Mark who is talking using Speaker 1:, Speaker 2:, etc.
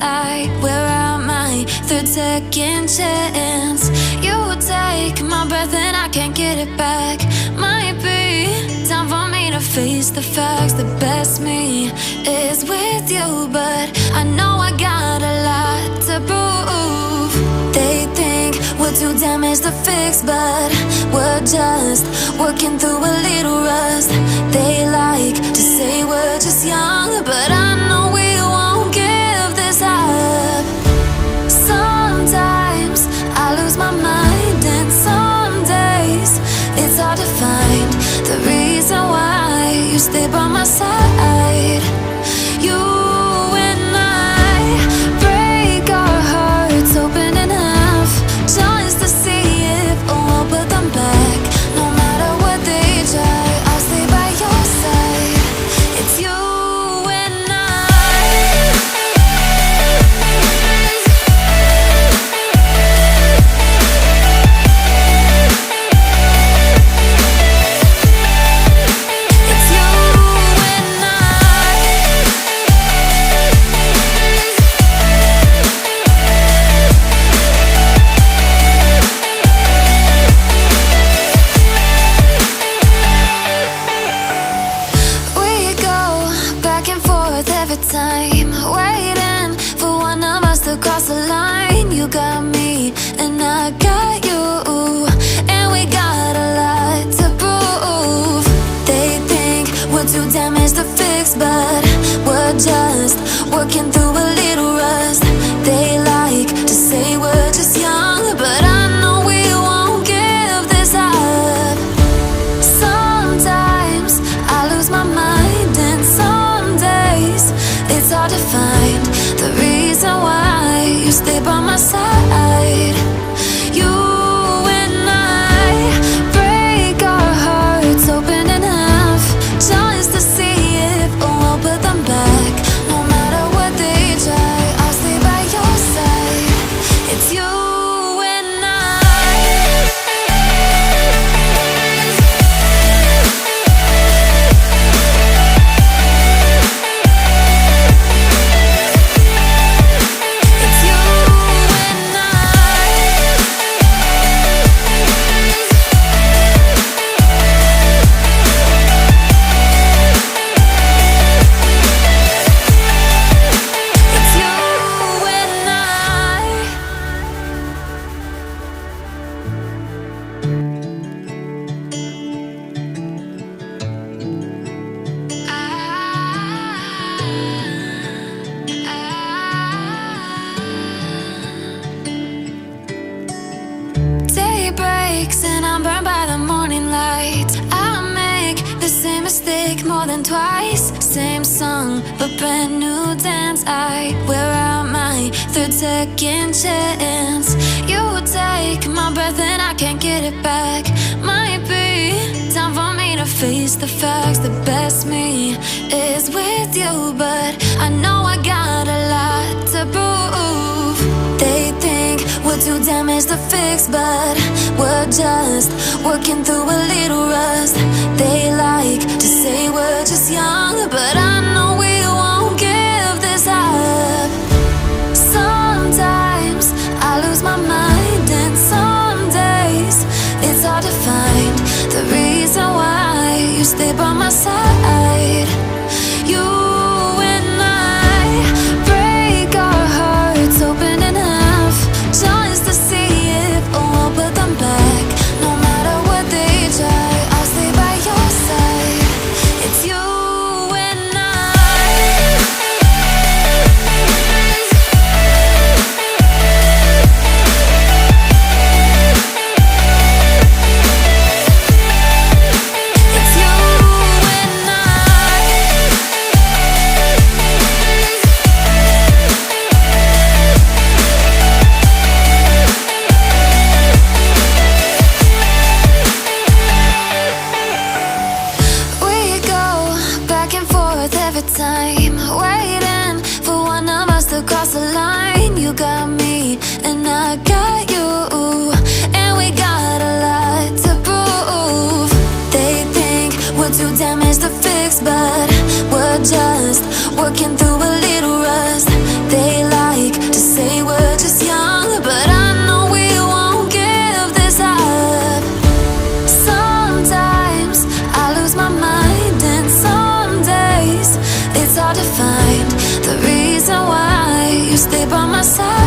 Speaker 1: I wear out my third second chance. You take my breath and I can't get it back. Might be time for me to face the facts. The best me is with you, but I know I got a lot to prove. They think we're too damaged to fix, but we're just working through a little rust. They like to say we're just young, but I know we won't give this up. Sometimes I lose my mind, and some days it's hard to find the reason why you stay by my side. You and I break our hearts open in half, just to see if we'll put them back. No matter what they try, I'll stay by your side. It's you and I. It's you and I. We go back and forth every time, waiting for one of us to cross the line. You got me and I got you, and we got a lot to prove. They think we're too damaged to fix, but we're just working through a little rust. They like to say we're just young, but I know we won't give this up. Sometimes I lose my mind, and some days it's hard to find the reason why you stay by my side. You and I break our hearts open in half, just to see if we'll put them back. No matter what they try, I'll stay by your side. It's you and I. It's you and I. It's you and Day breaks and I'm burned by the morning light. I make the same mistake more than twice. Same song, but brand new dance. I wear out my third second chance. You take my breath and I can't get it back. Might be time for me to face the facts. The best me is with you, but I know I got a lot to prove. They think we're too damaged to fix, but we're just working through a little rust. They like to say we're just young, but I know we won't give this up. Sometimes I lose my mind, and some days it's hard to find the reason why you stay by my side. You and I break our hearts open in half, just to see if we'll put them back. No matter what they try, I'll stay by your side. It's you and I. It's you and I. We go back and forth every time, waiting for one of us to cross the line. You got me and I got you, and we got a lot to prove. They think we're too damaged to fix, but we're just working through a little rust. They like my side.